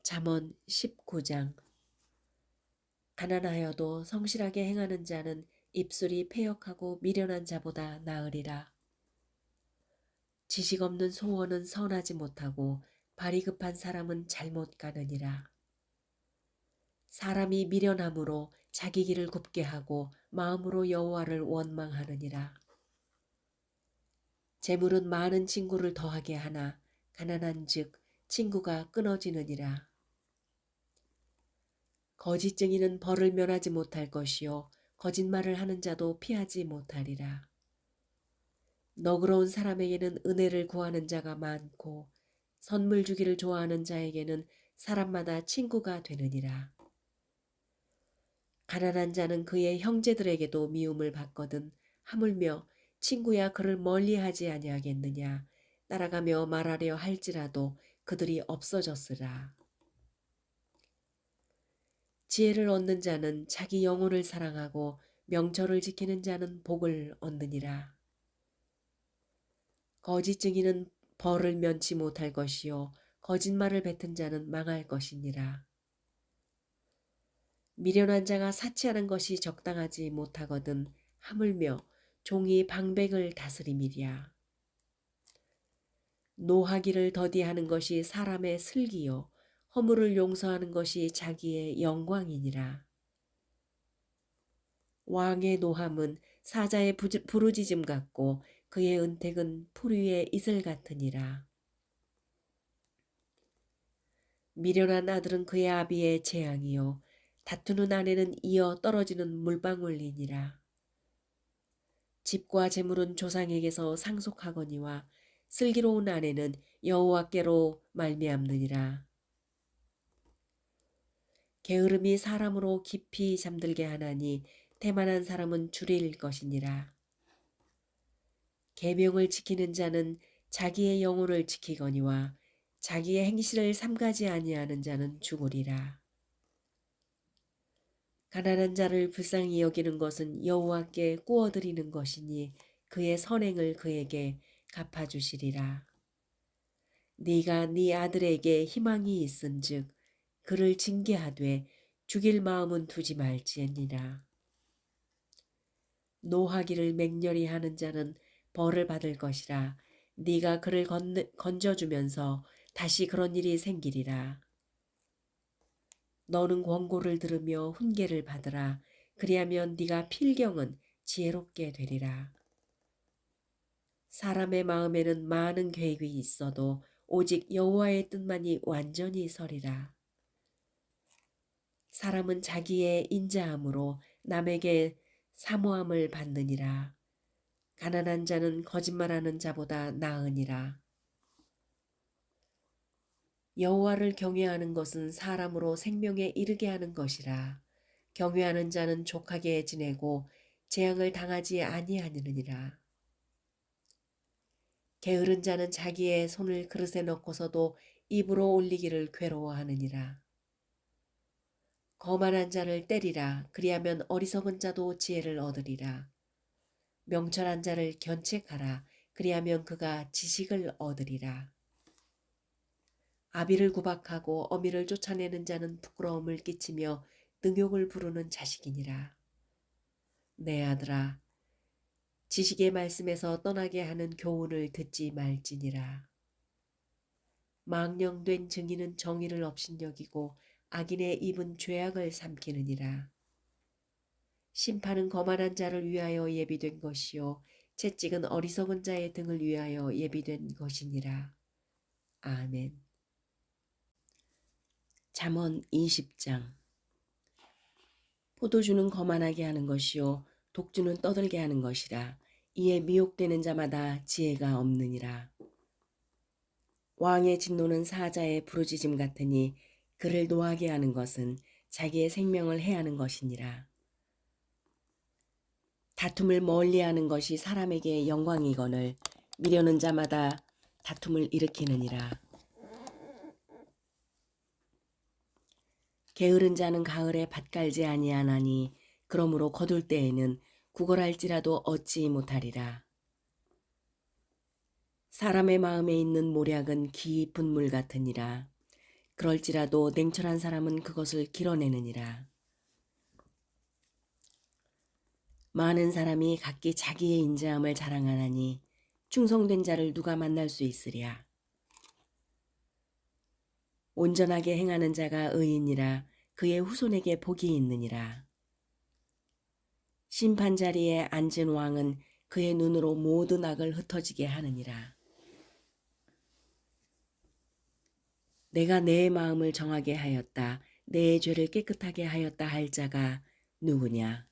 잠언 19장. 가난하여도 성실하게 행하는 자는 입술이 패역하고 미련한 자보다 나으리라. 지식 없는 소원은 선하지 못하고 발이 급한 사람은 잘못 가느니라. 사람이 미련함으로 자기 길을 굽게 하고 마음으로 여호와를 원망하느니라. 재물은 많은 친구를 더하게 하나 가난한즉 친구가 끊어지느니라. 거짓 증인은 벌을 면하지 못할 것이요 거짓말을 하는 자도 피하지 못하리라. 너그러운 사람에게는 은혜를 구하는 자가 많고 선물 주기를 좋아하는 자에게는 사람마다 친구가 되느니라. 가난한 자는 그의 형제들에게도 미움을 받거든 하물며 친구야 그를 멀리하지 아니하겠느냐. 따라가며 말하려 할지라도 그들이 없어졌으라. 지혜를 얻는 자는 자기 영혼을 사랑하고 명철을 지키는 자는 복을 얻느니라. 거짓 증인은 벌을 면치 못할 것이요 거짓말을 뱉은 자는 망할 것이니라. 미련한 자가 사치하는 것이 적당하지 못하거든 하물며 종이 방백을 다스림이랴. 노하기를 더디하는 것이 사람의 슬기요 허물을 용서하는 것이 자기의 영광이니라. 왕의 노함은 사자의 부르짖음 같고 그의 은택은 풀 위의 이슬 같으니라. 미련한 아들은 그의 아비의 재앙이요 다투는 아내는 이어 떨어지는 물방울이니라. 집과 재물은 조상에게서 상속하거니와 슬기로운 아내는 여호와께로 말미암느니라. 게으름이 사람으로 깊이 잠들게 하나니 태만한 사람은 줄일 것이니라. 계명을 지키는 자는 자기의 영혼을 지키거니와 자기의 행실을 삼가지 아니하는 자는 죽으리라. 가난한 자를 불쌍히 여기는 것은 여호와께 꾸어드리는 것이니 그의 선행을 그에게 갚아주시리라. 네가 네 아들에게 희망이 있은즉 그를 징계하되 죽일 마음은 두지 말지니라. 노하기를 맹렬히 하는 자는 벌을 받을 것이라. 네가 그를 건져주면서 다시 그런 일이 생기리라. 너는 권고를 들으며 훈계를 받으라. 그리하면 네가 필경은 지혜롭게 되리라. 사람의 마음에는 많은 계획이 있어도 오직 여호와의 뜻만이 완전히 서리라. 사람은 자기의 인자함으로 남에게 사모함을 받느니라. 가난한 자는 거짓말하는 자보다 나으니라. 여호와를 경외하는 것은 사람으로 생명에 이르게 하는 것이라. 경외하는 자는 족하게 지내고 재앙을 당하지 아니하느니라. 게으른 자는 자기의 손을 그릇에 넣고서도 입으로 올리기를 괴로워하느니라. 거만한 자를 때리라. 그리하면 어리석은 자도 지혜를 얻으리라. 명철한 자를 견책하라. 그리하면 그가 지식을 얻으리라. 아비를 구박하고 어미를 쫓아내는 자는 부끄러움을 끼치며 능욕을 부르는 자식이니라. 내 아들아, 지식의 말씀에서 떠나게 하는 교훈을 듣지 말지니라. 망령된 증인은 정의를 업신여기고 악인의 입은 죄악을 삼키느니라. 심판은 거만한 자를 위하여 예비된 것이요 채찍은 어리석은 자의 등을 위하여 예비된 것이니라. 아멘. 잠언 20장. 포도주는 거만하게 하는 것이요 독주는 떠들게 하는 것이라. 이에 미혹되는 자마다 지혜가 없느니라. 왕의 진노는 사자의 부르짖음 같으니 그를 노하게 하는 것은 자기의 생명을 해하는 것이니라. 다툼을 멀리하는 것이 사람에게 영광이거늘 미련한 자마다 다툼을 일으키느니라. 게으른 자는 가을에 밭 갈지 아니하나니 그러므로 거둘 때에는 구걸할지라도 얻지 못하리라. 사람의 마음에 있는 모략은 깊은 물 같으니라. 그럴지라도 냉철한 사람은 그것을 길어내느니라. 많은 사람이 각기 자기의 인자함을 자랑하나니 충성된 자를 누가 만날 수 있으랴. 온전하게 행하는 자가 의인이라. 그의 후손에게 복이 있느니라. 심판 자리에 앉은 왕은 그의 눈으로 모든 악을 흩어지게 하느니라. 내가 내 마음을 정하게 하였다. 내 죄를 깨끗하게 하였다 할 자가 누구냐?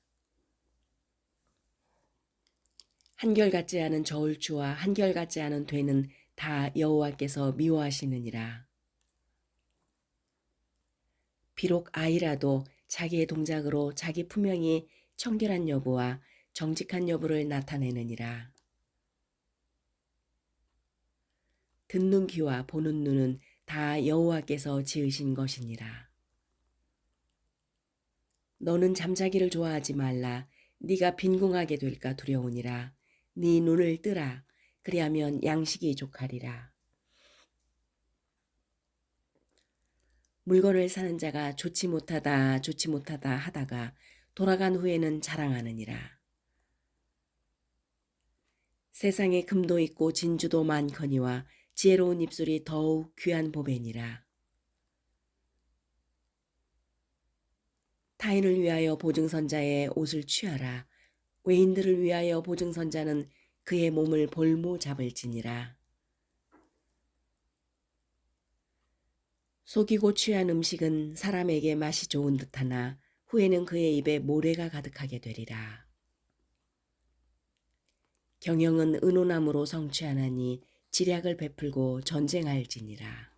한결같지 않은 저울추와 한결같지 않은 되는 다 여호와께서 미워하시느니라. 비록 아이라도 자기의 동작으로 자기 품명이 청결한 여부와 정직한 여부를 나타내느니라. 듣는 귀와 보는 눈은 다 여호와께서 지으신 것이니라. 너는 잠자기를 좋아하지 말라. 네가 빈궁하게 될까 두려우니라. 네 눈을 뜨라. 그리하면 양식이 족하리라. 물건을 사는 자가 좋지 못하다 하다가 돌아간 후에는 자랑하느니라. 세상에 금도 있고 진주도 많거니와 지혜로운 입술이 더욱 귀한 보배니라. 타인을 위하여 보증선자의 옷을 취하라. 외인들을 위하여 보증선자는 그의 몸을 볼모 잡을지니라. 속이고 취한 음식은 사람에게 맛이 좋은 듯하나 후에는 그의 입에 모래가 가득하게 되리라. 경영은 은오남으로 성취하나니 지략을 베풀고 전쟁할지니라.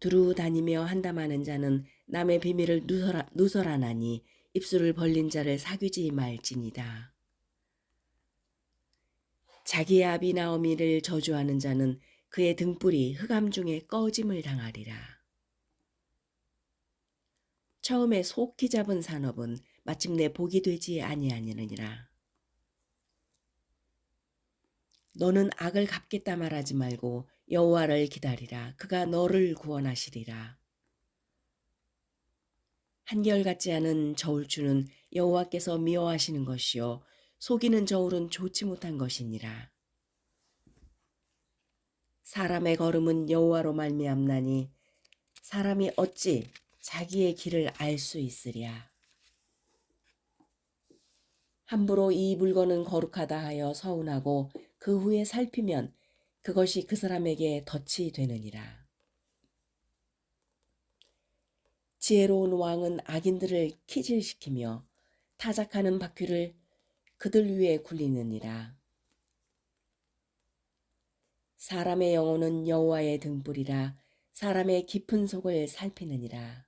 두루 다니며 한담하는 자는 남의 비밀을 누설하나니 입술을 벌린 자를 사귀지 말지니다. 자기의 아비나오미를 저주하는 자는 그의 등불이 흑암 중에 꺼짐을 당하리라. 처음에 속히 잡은 산업은 마침내 복이 되지 아니하느니라. 너는 악을 갚겠다 말하지 말고 여호와를 기다리라. 그가 너를 구원하시리라. 한결같지 않은 저울추는 여호와께서 미워하시는 것이요 속이는 저울은 좋지 못한 것이니라. 사람의 걸음은 여호와로 말미암나니 사람이 어찌 자기의 길을 알 수 있으랴. 함부로 이 물건은 거룩하다 하여 서운하고 그 후에 살피면 그것이 그 사람에게 덫이 되느니라. 지혜로운 왕은 악인들을 키질시키며 타작하는 바퀴를 그들 위에 굴리느니라. 사람의 영혼은 여호와의 등불이라. 사람의 깊은 속을 살피느니라.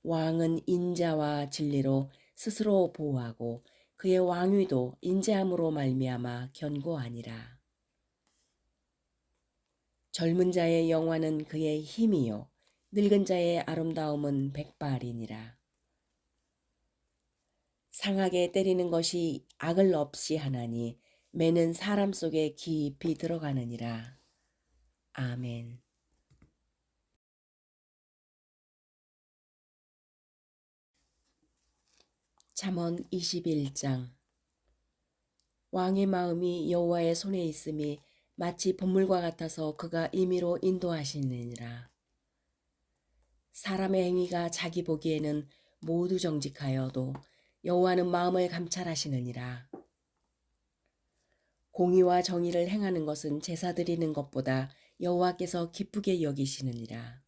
왕은 인자와 진리로 스스로 보호하고 그의 왕위도 인자함으로 말미암아 견고하니라. 젊은 자의 영화는 그의 힘이요 늙은 자의 아름다움은 백발이니라. 상하게 때리는 것이 악을 없이 하나니 매는 사람 속에 깊이 들어가느니라. 아멘. 잠언 21장. 왕의 마음이 여호와의 손에 있음이 마치 보물과 같아서 그가 임의로 인도하시느니라. 사람의 행위가 자기 보기에는 모두 정직하여도 여호와는 마음을 감찰하시느니라. 공의와 정의를 행하는 것은 제사 드리는 것보다 여호와께서 기쁘게 여기시느니라.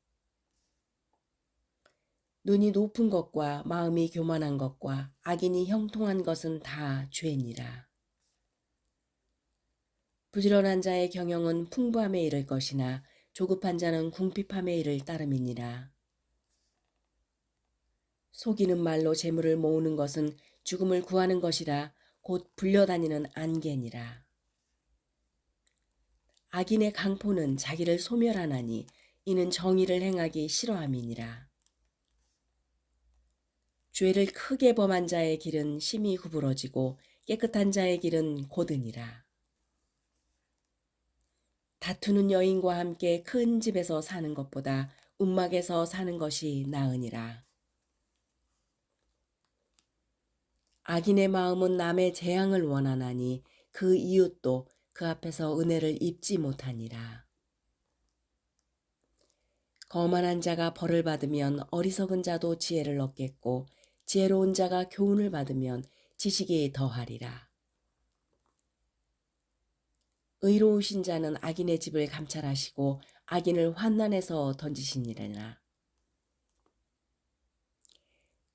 눈이 높은 것과 마음이 교만한 것과 악인이 형통한 것은 다 죄니라. 부지런한 자의 경영은 풍부함에 이를 것이나 조급한 자는 궁핍함에 이를 따름이니라. 속이는 말로 재물을 모으는 것은 죽음을 구하는 것이라 곧 불려다니는 안개니라. 악인의 강포는 자기를 소멸하나니 이는 정의를 행하기 싫어함이니라. 죄를 크게 범한 자의 길은 심히 구부러지고 깨끗한 자의 길은 곧으니라. 다투는 여인과 함께 큰 집에서 사는 것보다 움막에서 사는 것이 나으니라. 악인의 마음은 남의 재앙을 원하나니 그 이웃도 그 앞에서 은혜를 입지 못하니라. 거만한 자가 벌을 받으면 어리석은 자도 지혜를 얻겠고 지혜로운 자가 교훈을 받으면 지식이 더하리라. 의로우신 자는 악인의 집을 감찰하시고 악인을 환난에서 던지시니라.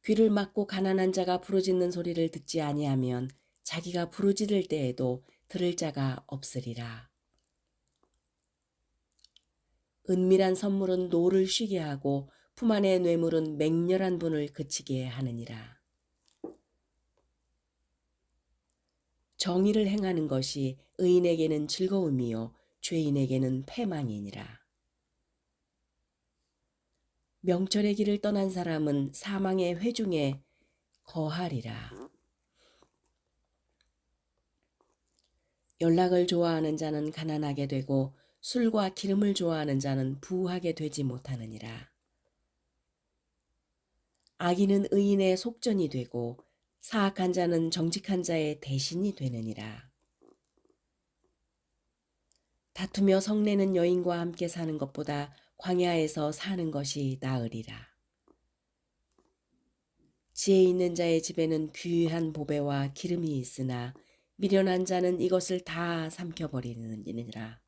귀를 막고 가난한 자가 부르짖는 소리를 듣지 아니하면 자기가 부르짖을 때에도 들을 자가 없으리라. 은밀한 선물은 노를 쉬게 하고 품 안의 뇌물은 맹렬한 분을 그치게 하느니라. 정의를 행하는 것이 의인에게는 즐거움이요 죄인에게는 패망이니라. 명철의 길을 떠난 사람은 사망의 회중에 거하리라. 연락을 좋아하는 자는 가난하게 되고 술과 기름을 좋아하는 자는 부하게 되지 못하느니라. 악인은 의인의 속전이 되고 사악한 자는 정직한 자의 대신이 되느니라. 다투며 성내는 여인과 함께 사는 것보다 광야에서 사는 것이 나으리라. 지혜 있는 자의 집에는 귀한 보배와 기름이 있으나 미련한 자는 이것을 다 삼켜버리느니라.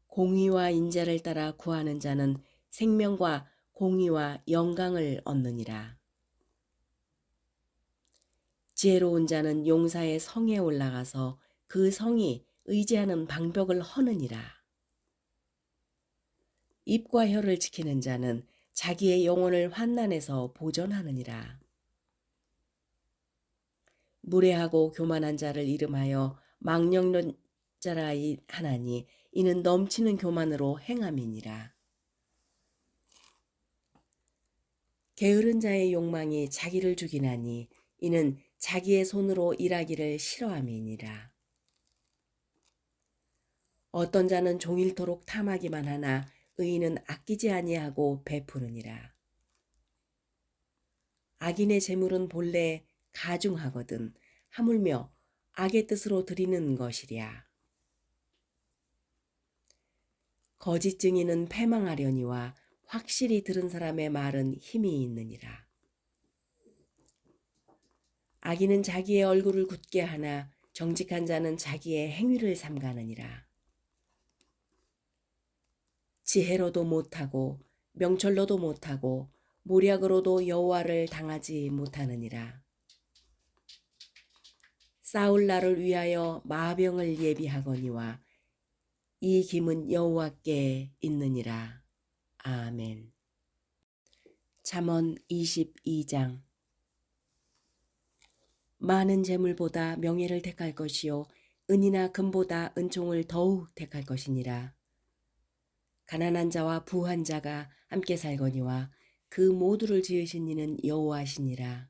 공의와 인자를 따라 구하는 자는 생명과 공의와 영광을 얻느니라. 지혜로운 자는 용사의 성에 올라가서 그 성이 의지하는 방벽을 허느니라. 입과 혀를 지키는 자는 자기의 영혼을 환난에서 보전하느니라. 무례하고 교만한 자를 이름하여 망령된 자라 하나니 이는 넘치는 교만으로 행함이니라. 게으른 자의 욕망이 자기를 죽이나니 이는 자기의 손으로 일하기를 싫어함이니라. 어떤 자는 종일토록 탐하기만 하나 의인은 아끼지 아니하고 베푸느니라. 악인의 재물은 본래 가중하거든 하물며 악의 뜻으로 드리는 것이랴. 거짓 증인은 패망하려니와 확실히 들은 사람의 말은 힘이 있느니라. 악인은 자기의 얼굴을 굳게 하나 정직한 자는 자기의 행위를 삼가느니라. 지혜로도 못하고 명철로도 못하고 모략으로도 여호와를 당하지 못하느니라. 싸울 날을 위하여 마병을 예비하거니와 이 김은 여호와께 있느니라. 아멘. 잠언 22장. 많은 재물보다 명예를 택할 것이요 은이나 금보다 은총을 더욱 택할 것이니라. 가난한 자와 부한 자가 함께 살거니와 그 모두를 지으신 이는 여호와시니라.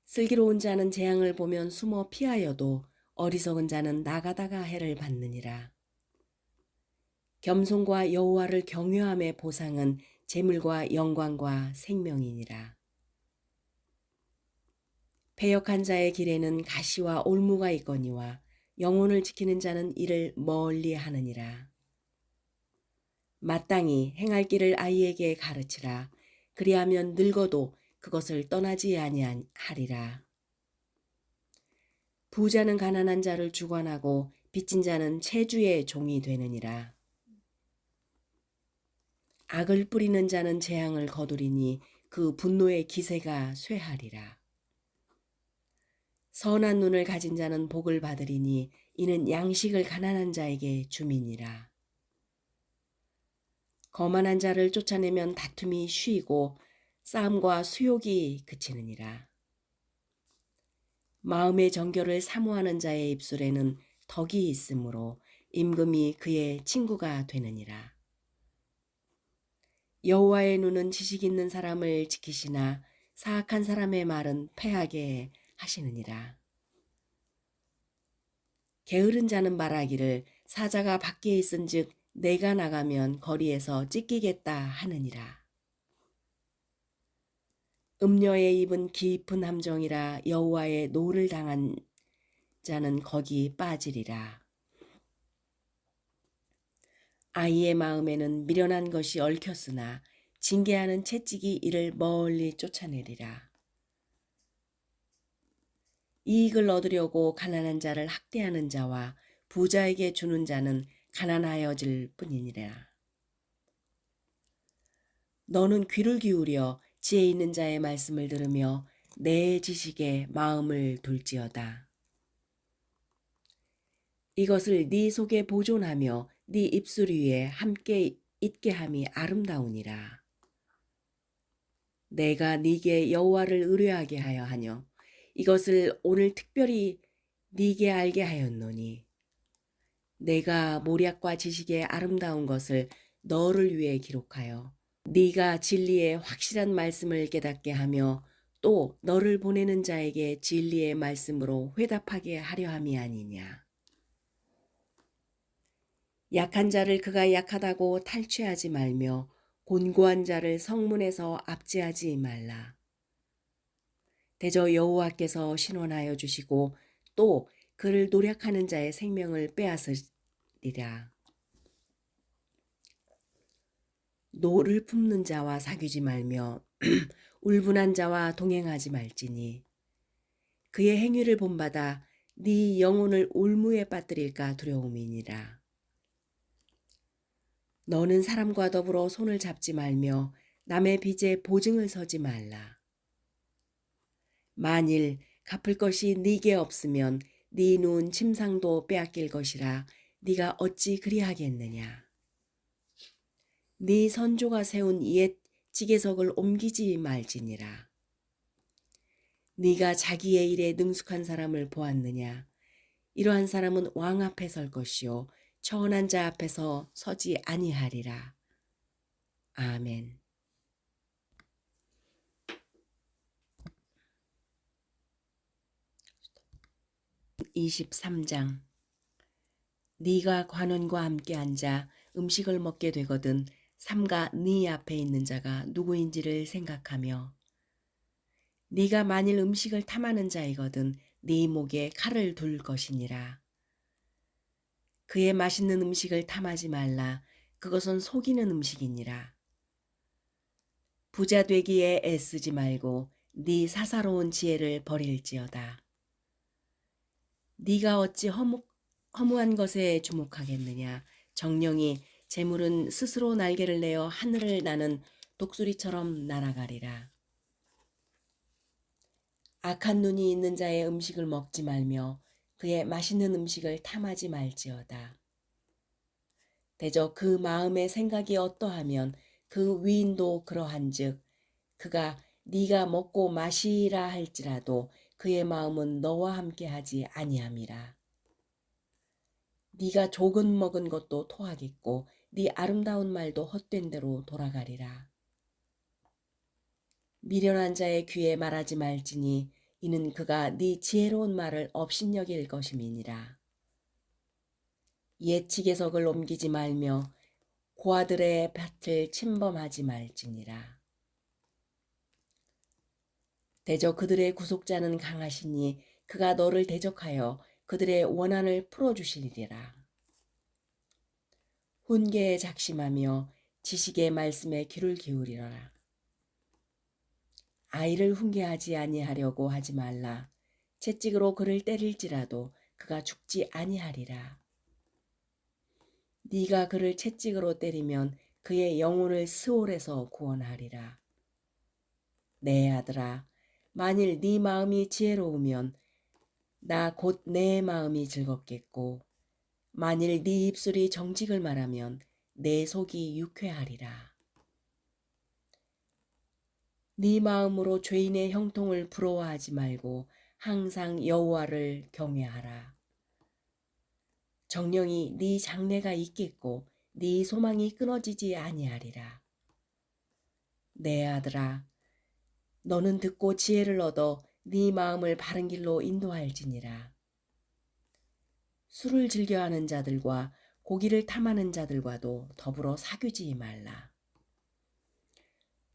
슬기로운 자는 재앙을 보면 숨어 피하여도 어리석은 자는 나가다가 해를 받느니라. 겸손과 여호와를 경외함의 보상은 재물과 영광과 생명이니라. 패역한 자의 길에는 가시와 올무가 있거니와 영혼을 지키는 자는 이를 멀리 하느니라. 마땅히 행할 길을 아이에게 가르치라. 그리하면 늙어도 그것을 떠나지 아니하리라. 부자는 가난한 자를 주관하고 빚진 자는 채주의 종이 되느니라. 악을 뿌리는 자는 재앙을 거두리니 그 분노의 기세가 쇠하리라. 선한 눈을 가진 자는 복을 받으리니 이는 양식을 가난한 자에게 줌이니라. 거만한 자를 쫓아내면 다툼이 쉬이고 싸움과 수욕이 그치느니라. 마음의 정결을 사모하는 자의 입술에는 덕이 있으므로 임금이 그의 친구가 되느니라. 여호와의 눈은 지식 있는 사람을 지키시나 사악한 사람의 말은 패하게 하시느니라. 게으른 자는 말하기를 사자가 밖에 있은즉 내가 나가면 거리에서 찢기겠다 하느니라. 음녀의 입은 깊은 함정이라 여호와의 노를 당한 자는 거기 빠지리라. 아이의 마음에는 미련한 것이 얽혔으나 징계하는 채찍이 이를 멀리 쫓아내리라. 이익을 얻으려고 가난한 자를 학대하는 자와 부자에게 주는 자는 가난하여질 뿐이니라. 너는 귀를 기울여 지혜 있는 자의 말씀을 들으며 내 지식에 마음을 둘지어다. 이것을 네 속에 보존하며 네 입술 위에 함께 있게 함이 아름다우니라. 내가 네게 여호와를 의뢰하게 하여 하며 이것을 오늘 특별히 네게 알게 하였노니 내가 모략과 지식의 아름다운 것을 너를 위해 기록하여 네가 진리의 확실한 말씀을 깨닫게 하며 또 너를 보내는 자에게 진리의 말씀으로 회답하게 하려 함이 아니냐. 약한 자를 그가 약하다고 탈취하지 말며 곤고한 자를 성문에서 압제하지 말라. 대저 여호와께서 신원하여 주시고 또 그를 노략하는 자의 생명을 빼앗으리라. 노를 품는 자와 사귀지 말며 울분한 자와 동행하지 말지니 그의 행위를 본받아 네 영혼을 울무에 빠뜨릴까 두려움이니라. 너는 사람과 더불어 손을 잡지 말며 남의 빚에 보증을 서지 말라. 만일 갚을 것이 네게 없으면 네 누운 침상도 빼앗길 것이라 네가 어찌 그리하겠느냐. 네 선조가 세운 옛 지게석을 옮기지 말지니라. 네가 자기의 일에 능숙한 사람을 보았느냐. 이러한 사람은 왕 앞에 설 것이요 천한 자 앞에서 서지 아니하리라. 아멘. 23장. 네가 관원과 함께 앉아 음식을 먹게 되거든 삼가 네 앞에 있는 자가 누구인지를 생각하며 네가 만일 음식을 탐하는 자이거든 네 목에 칼을 둘 것이니라. 그의 맛있는 음식을 탐하지 말라. 그것은 속이는 음식이니라. 부자 되기에 애쓰지 말고 네 사사로운 지혜를 버릴지어다. 네가 어찌 허무한 것에 주목하겠느냐. 정령이 재물은 스스로 날개를 내어 하늘을 나는 독수리처럼 날아가리라. 악한 눈이 있는 자의 음식을 먹지 말며 그의 맛있는 음식을 탐하지 말지어다. 대저 그 마음의 생각이 어떠하면 그 위인도 그러한즉 그가 네가 먹고 마시라 할지라도 그의 마음은 너와 함께하지 아니함이라. 네가 조금 먹은 것도 토하겠고 네 아름다운 말도 헛된 대로 돌아가리라. 미련한 자의 귀에 말하지 말지니 이는 그가 네 지혜로운 말을 업신여길 것임이니라. 옛 지게석을 옮기지 말며 고아들의 밭을 침범하지 말지니라. 대저 그들의 구속자는 강하시니 그가 너를 대적하여 그들의 원한을 풀어주시리라. 훈계에 작심하며 지식의 말씀에 귀를 기울이라. 아이를 훈계하지 아니하려고 하지 말라. 채찍으로 그를 때릴지라도 그가 죽지 아니하리라. 네가 그를 채찍으로 때리면 그의 영혼을 스올에서 구원하리라. 내 아들아, 만일 네 마음이 지혜로우면 나 곧 내 마음이 즐겁겠고 만일 네 입술이 정직을 말하면 내 속이 유쾌하리라. 네 마음으로 죄인의 형통을 부러워하지 말고 항상 여호와를 경외하라. 정령이 네 장래가 있겠고 네 소망이 끊어지지 아니하리라. 내 아들아, 너는 듣고 지혜를 얻어 네 마음을 바른 길로 인도할지니라. 술을 즐겨하는 자들과 고기를 탐하는 자들과도 더불어 사귀지 말라.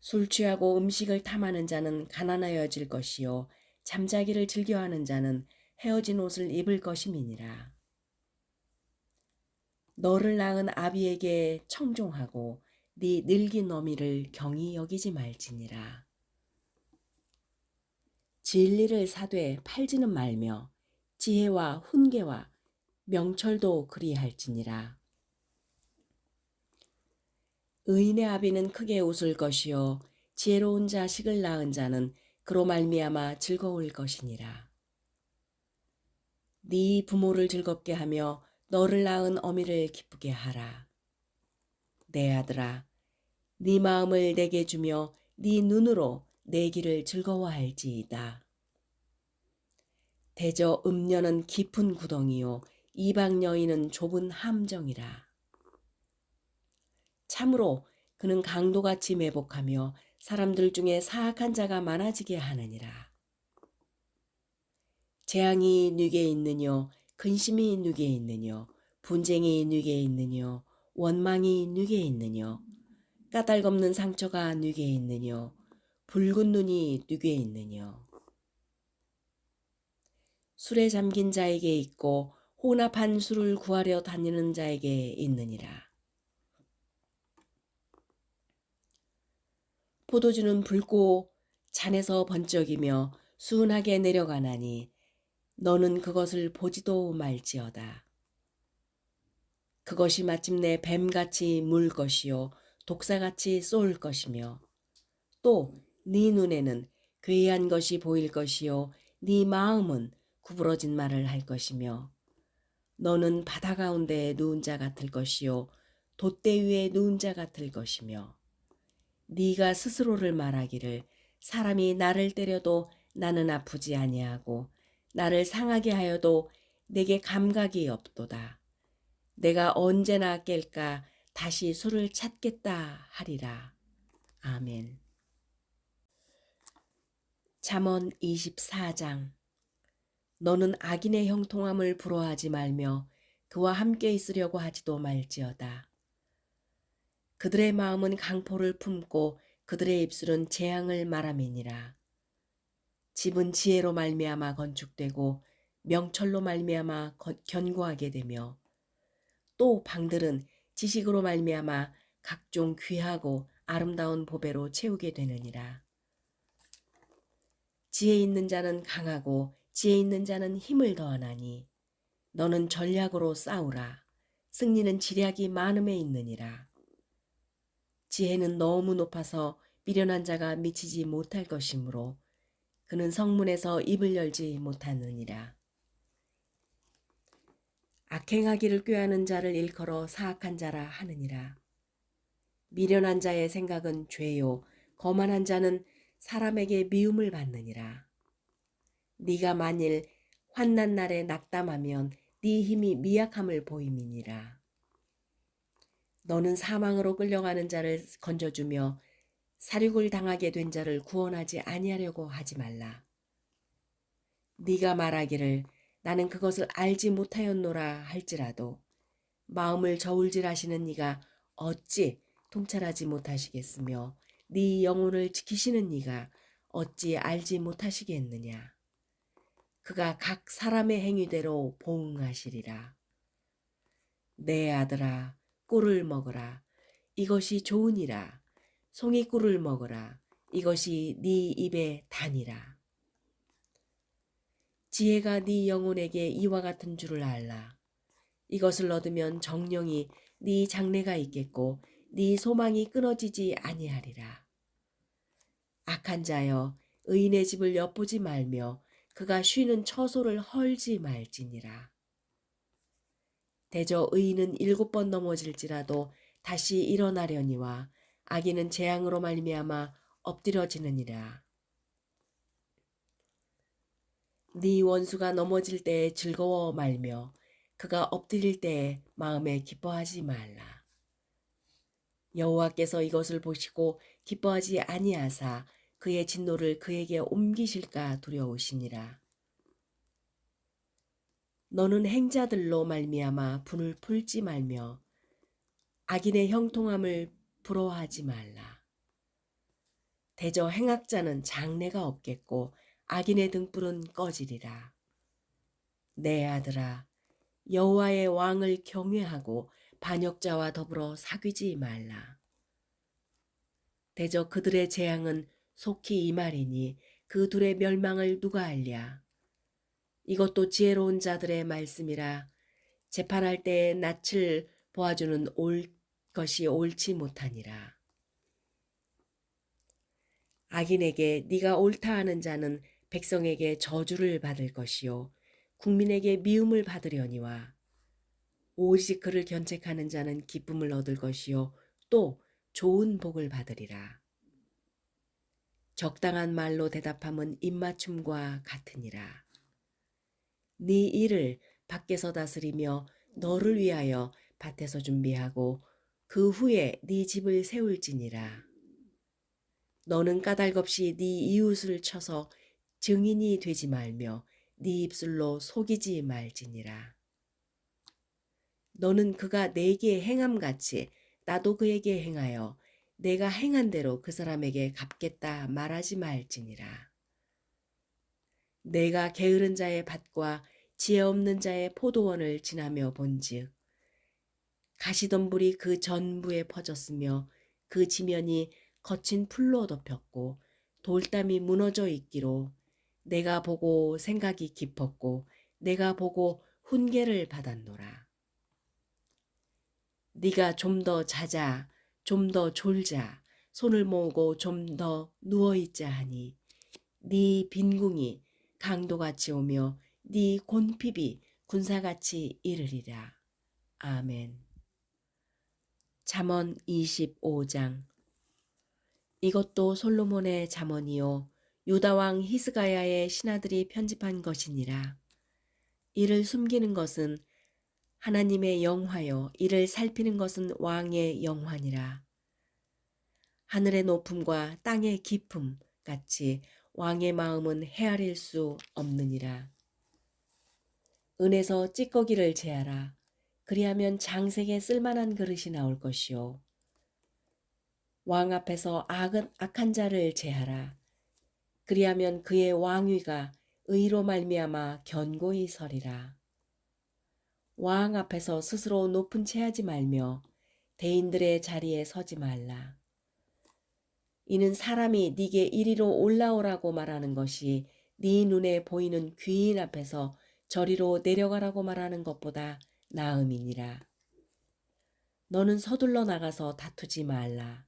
술 취하고 음식을 탐하는 자는 가난하여질 것이요 잠자기를 즐겨하는 자는 헤어진 옷을 입을 것임이니라. 너를 낳은 아비에게 청종하고 네 늙은 어미를 경히 여기지 말지니라. 진리를 사되 팔지는 말며 지혜와 훈계와 명철도 그리할지니라. 의인의 아비는 크게 웃을 것이요 지혜로운 자식을 낳은 자는 그로 말미암아 즐거울 것이니라. 네 부모를 즐겁게 하며 너를 낳은 어미를 기쁘게 하라. 내 아들아, 네 마음을 내게 주며 네 눈으로 내 길을 즐거워할지이다. 대저 음녀는 깊은 구덩이요 이방 여인은 좁은 함정이라. 참으로 그는 강도같이 매복하며 사람들 중에 사악한 자가 많아지게 하느니라. 재앙이 누게 있느뇨 근심이 누게 있느뇨 분쟁이 누게 있느뇨 원망이 누게 있느뇨 까닭없는 상처가 누게 있느뇨 붉은 눈이 누게 있느뇨. 술에 잠긴 자에게 있고 혼합한 술을 구하려 다니는 자에게 있느니라. 포도주는 붉고 잔에서 번쩍이며 순하게 내려가나니 너는 그것을 보지도 말지어다. 그것이 마침내 뱀같이 물 것이요 독사같이 쏠 것이며 또 네 눈에는 괴이한 것이 보일 것이요 네 마음은 구부러진 말을 할 것이며 너는 바다 가운데 누운 자 같을 것이요 돛대 위에 누운 자 같을 것이며 네가 스스로를 말하기를 사람이 나를 때려도 나는 아프지 아니하고 나를 상하게 하여도 내게 감각이 없도다. 내가 언제나 깰까 다시 술을 찾겠다 하리라. 아멘. 잠언 24장. 너는 악인의 형통함을 부러워하지 말며 그와 함께 있으려고 하지도 말지어다. 그들의 마음은 강포를 품고 그들의 입술은 재앙을 말함이니라. 집은 지혜로 말미암아 건축되고 명철로 말미암아 견고하게 되며 또 방들은 지식으로 말미암아 각종 귀하고 아름다운 보배로 채우게 되느니라. 지혜 있는 자는 강하고 지혜 있는 자는 힘을 더하나니 너는 전략으로 싸우라. 승리는 지략이 많음에 있느니라. 지혜는 너무 높아서 미련한 자가 미치지 못할 것이므로 그는 성문에서 입을 열지 못하느니라. 악행하기를 꾀하는 자를 일컬어 사악한 자라 하느니라. 미련한 자의 생각은 죄요 거만한 자는 사람에게 미움을 받느니라. 네가 만일 환난 날에 낙담하면 네 힘이 미약함을 보임이니라. 너는 사망으로 끌려가는 자를 건져주며 사륙을 당하게 된 자를 구원하지 아니하려고 하지 말라. 네가 말하기를 나는 그것을 알지 못하였노라 할지라도 마음을 저울질하시는 네가 어찌 통찰하지 못하시겠으며 네 영혼을 지키시는 네가 어찌 알지 못하시겠느냐. 그가 각 사람의 행위대로 보응하시리라. 내 아들아 꿀을 먹으라. 이것이 좋으니라. 송이 꿀을 먹으라. 이것이 네 입의 단이라. 지혜가 네 영혼에게 이와 같은 줄을 알라. 이것을 얻으면 정령이 네 장래가 있겠고 네 소망이 끊어지지 아니하리라. 악한 자여 의인의 집을 엿보지 말며 그가 쉬는 처소를 헐지 말지니라. 대저 의인은 7번 넘어질지라도 다시 일어나려니와 악인은 재앙으로 말미암아 엎드려지느니라. 네 원수가 넘어질 때에 즐거워 말며 그가 엎드릴 때에 마음에 기뻐하지 말라. 여호와께서 이것을 보시고 기뻐하지 아니하사 그의 진노를 그에게 옮기실까 두려우시니라. 너는 행자들로 말미암아 분을 풀지 말며 악인의 형통함을 부러워하지 말라. 대저 행악자는 장래가 없겠고 악인의 등불은 꺼지리라. 내 아들아, 여호와의 왕을 경외하고 반역자와 더불어 사귀지 말라. 대저 그들의 재앙은 속히 임하리니 그 둘의 멸망을 누가 알랴. 이것도 지혜로운 자들의 말씀이라. 재판할 때에 낯을 보아주는 것이 옳지 못하니라. 악인에게 네가 옳다 하는 자는 백성에게 저주를 받을 것이요 국민에게 미움을 받으려니와 오직 그를 견책하는 자는 기쁨을 얻을 것이요 또 좋은 복을 받으리라. 적당한 말로 대답함은 입맞춤과 같으니라. 네 일을 밖에서 다스리며 너를 위하여 밭에서 준비하고 그 후에 네 집을 세울지니라. 너는 까닭없이 네 이웃을 쳐서 증인이 되지 말며 네 입술로 속이지 말지니라. 너는 그가 내게 행함같이 나도 그에게 행하여 내가 행한 대로 그 사람에게 갚겠다 말하지 말지니라. 내가 게으른 자의 밭과 지혜 없는 자의 포도원을 지나며 본즉 가시덤불이 그 전부에 퍼졌으며 그 지면이 거친 풀로 덮였고 돌담이 무너져 있기로 내가 보고 생각이 깊었고 내가 보고 훈계를 받았노라. 네가 좀 더 자자, 좀 더 졸자, 손을 모으고 좀 더 누워있자 하니 네 빈궁이 강도같이 오며 네 곤핍이 군사같이 이르리라. 아멘. 잠언 25장. 이것도 솔로몬의 잠언이요 유다 왕 히스가야의 신하들이 편집한 것이니라. 이를 숨기는 것은 하나님의 영화요 이를 살피는 것은 왕의 영화니라. 하늘의 높음과 땅의 깊음 같이 왕의 마음은 헤아릴 수 없느니라. 은에서 찌꺼기를 제하라. 그리하면 장색에 쓸만한 그릇이 나올 것이요 왕 앞에서 악한 자를 제하라. 그리하면 그의 왕위가 의로 말미암아 견고히 서리라. 왕 앞에서 스스로 높은 채 하지 말며 대인들의 자리에 서지 말라. 이는 사람이 네게 이리로 올라오라고 말하는 것이 네 눈에 보이는 귀인 앞에서 저리로 내려가라고 말하는 것보다 나음이니라. 너는 서둘러 나가서 다투지 말라.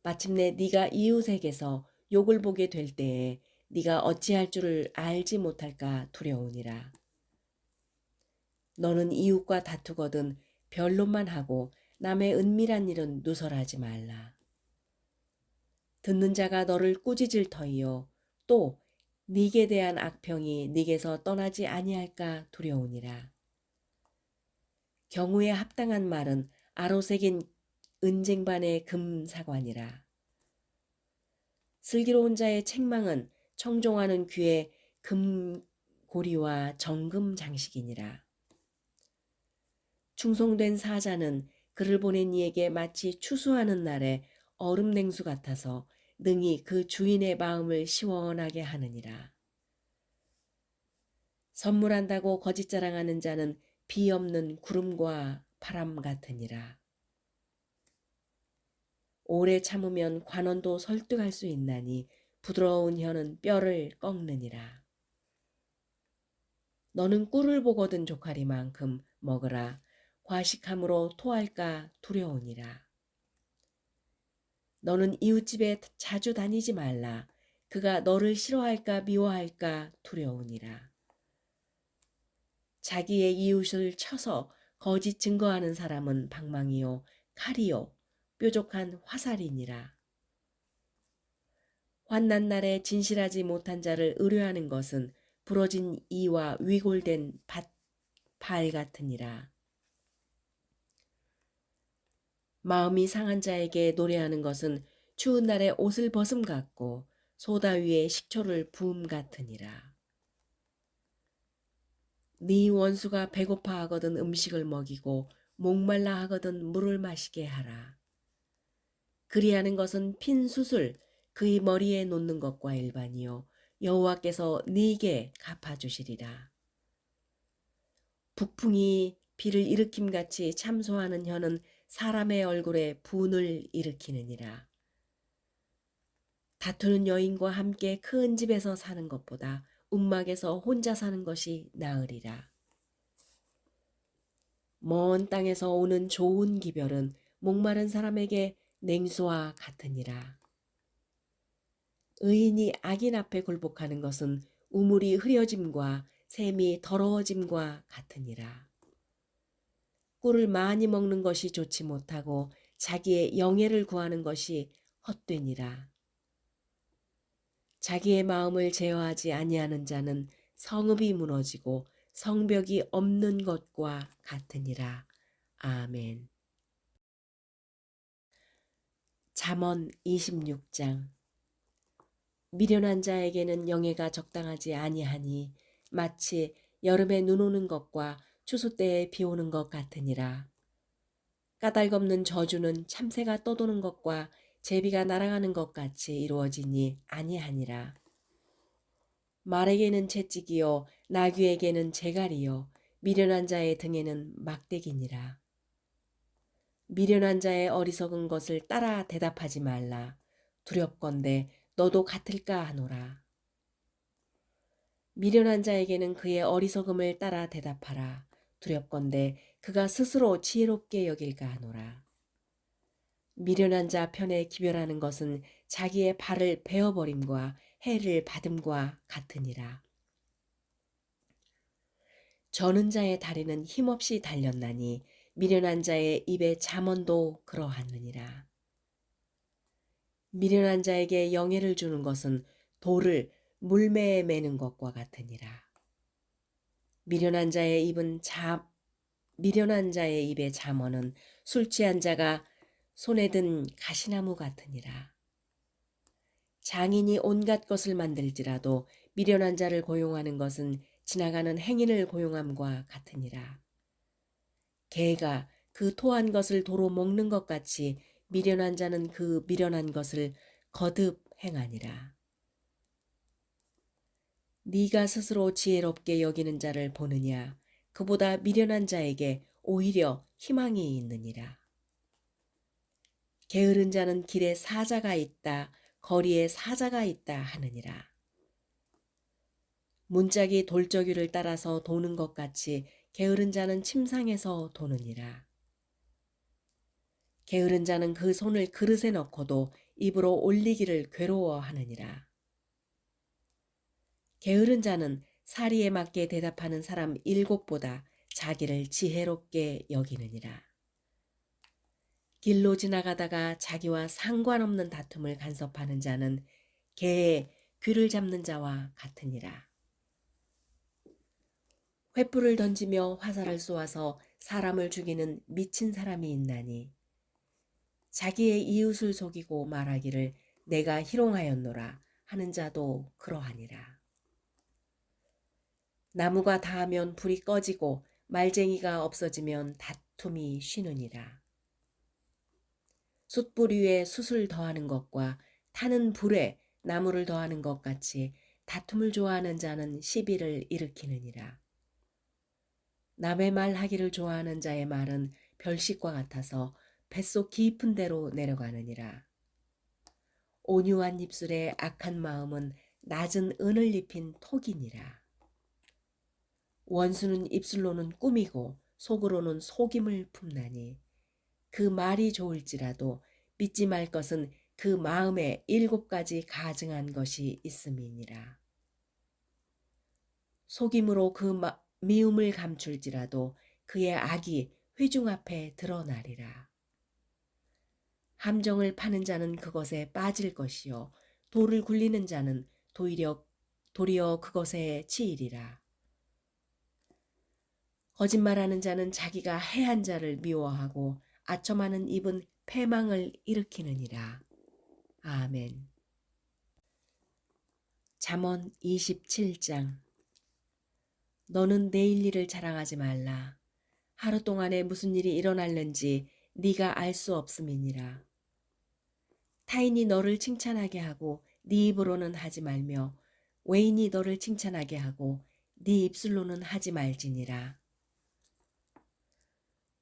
마침내 네가 이웃에게서 욕을 보게 될 때에 네가 어찌할 줄을 알지 못할까 두려우니라. 너는 이웃과 다투거든 변론만 하고 남의 은밀한 일은 누설하지 말라. 듣는 자가 너를 꾸짖을 터이요 또 네게 대한 악평이 네게서 떠나지 아니할까 두려우니라. 경우에 합당한 말은 아로새긴 은쟁반의 금사관이라. 슬기로운 자의 책망은 청종하는 귀에 금고리와 정금 장식이니라. 충성된 사자는 그를 보낸 이에게 마치 추수하는 날에 얼음 냉수 같아서 능히 그 주인의 마음을 시원하게 하느니라. 선물한다고 거짓 자랑하는 자는 비 없는 구름과 바람 같으니라. 오래 참으면 관원도 설득할 수 있나니 부드러운 혀는 뼈를 꺾느니라. 너는 꿀을 보거든 족하리만큼 먹으라. 과식함으로 토할까 두려우니라. 너는 이웃집에 자주 다니지 말라. 그가 너를 싫어할까 미워할까 두려우니라. 자기의 이웃을 쳐서 거짓 증거하는 사람은 방망이요 칼이요 뾰족한 화살이니라. 환난 날에 진실하지 못한 자를 의뢰하는 것은 부러진 이와 위골된 발 같으니라. 마음이 상한 자에게 노래하는 것은 추운 날에 옷을 벗음 같고 소다 위에 식초를 부음 같으니라. 네 원수가 배고파 하거든 음식을 먹이고 목말라 하거든 물을 마시게 하라. 그리하는 것은 핀 숯을 그의 머리에 놓는 것과 일반이요 여호와께서 네게 갚아주시리라. 북풍이 비를 일으킴같이 참소하는 혀는 사람의 얼굴에 분을 일으키느니라. 다투는 여인과 함께 큰 집에서 사는 것보다 움막에서 혼자 사는 것이 나으리라. 먼 땅에서 오는 좋은 기별은 목마른 사람에게 냉수와 같으니라. 의인이 악인 앞에 굴복하는 것은 우물이 흐려짐과 샘이 더러워짐과 같으니라. 꿀을 많이 먹는 것이 좋지 못하고 자기의 영예를 구하는 것이 헛되니라. 자기의 마음을 제어하지 아니하는 자는 성읍이 무너지고 성벽이 없는 것과 같으니라. 아멘. 잠언 26장. 미련한 자에게는 영예가 적당하지 아니하니 마치 여름에 눈 오는 것과 추수 때에 비 오는 것 같으니라. 까닭없는 저주는 참새가 떠도는 것과 제비가 날아가는 것 같이 이루어지니 아니하니라. 말에게는 채찍이요 나귀에게는 재갈이요 미련한 자의 등에는 막대기니라. 미련한 자의 어리석은 것을 따라 대답하지 말라. 두렵건대 너도 같을까 하노라. 미련한 자에게는 그의 어리석음을 따라 대답하라. 두렵건대 그가 스스로 지혜롭게 여길까 하노라. 미련한 자 편에 기별하는 것은 자기의 발을 베어버림과 해를 받음과 같으니라. 저는 자의 다리는 힘없이 달렸나니 미련한 자의 입의 잠언도 그러하느니라. 미련한 자에게 영예를 주는 것은 돌을 물매에 매는 것과 같으니라. 미련한 자의 입의 잠언은 술 취한 자가 손에 든 가시나무 같으니라. 장인이 온갖 것을 만들지라도 미련한 자를 고용하는 것은 지나가는 행인을 고용함과 같으니라. 개가 그 토한 것을 도로 먹는 것 같이 미련한 자는 그 미련한 것을 거듭 행하니라. 네가 스스로 지혜롭게 여기는 자를 보느냐? 그보다 미련한 자에게 오히려 희망이 있느니라. 게으른 자는 길에 사자가 있다, 거리에 사자가 있다 하느니라. 문짝이 돌저귀를 따라서 도는 것 같이 게으른 자는 침상에서 도느니라. 게으른 자는 그 손을 그릇에 넣고도 입으로 올리기를 괴로워하느니라. 게으른 자는 사리에 맞게 대답하는 사람 7보다 자기를 지혜롭게 여기느니라. 길로 지나가다가 자기와 상관없는 다툼을 간섭하는 자는 개의 귀를 잡는 자와 같으니라. 횃불을 던지며 화살을 쏘아서 사람을 죽이는 미친 사람이 있나니 자기의 이웃을 속이고 말하기를 내가 희롱하였노라 하는 자도 그러하니라. 나무가 닿으면 불이 꺼지고 말쟁이가 없어지면 다툼이 쉬느니라. 숯불 위에 숯을 더하는 것과 타는 불에 나무를 더하는 것 같이 다툼을 좋아하는 자는 시비를 일으키느니라. 남의 말 하기를 좋아하는 자의 말은 별식과 같아서 뱃속 깊은 데로 내려가느니라. 온유한 입술에 악한 마음은 낮은 은을 입힌 톡이니라. 원수는 입술로는 꾸미고 속으로는 속임을 품나니 그 말이 좋을지라도 믿지 말 것은 그 마음에 7가지 가증한 것이 있음이니라. 속임으로 그 미움을 감출지라도 그의 악이 회중 앞에 드러나리라. 함정을 파는 자는 그것에 빠질 것이요 돌을 굴리는 자는 도리어 그것에 치이리라. 거짓말하는 자는 자기가 해한 자를 미워하고 아첨하는 입은 패망을 일으키느니라. 아멘. 잠언 27장. 너는 내일 일을 자랑하지 말라. 하루 동안에 무슨 일이 일어날는지 네가 알 수 없음이니라. 타인이 너를 칭찬하게 하고 네 입으로는 하지 말며 외인이 너를 칭찬하게 하고 네 입술로는 하지 말지니라.